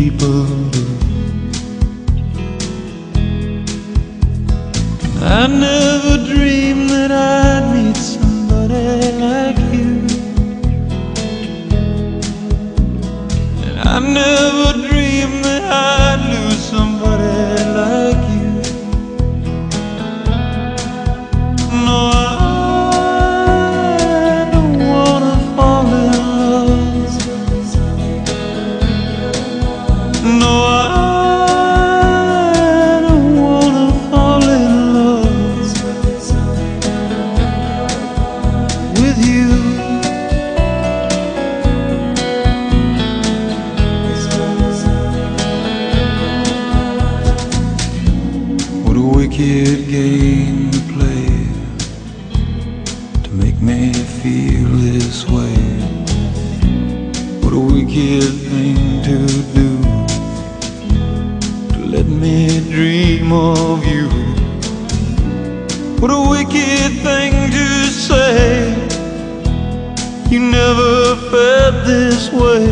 people do. I never dreamed that I'd meet somebody like you, and I never dreamed that I'd lose somebody like you. No, I don't wanna fall in love. No, I don't wanna fall in love with you. What a wicked game to play to make me feel this way. What a wicked thing to do, to let me dream of you. What a wicked thing to say, you never felt this way.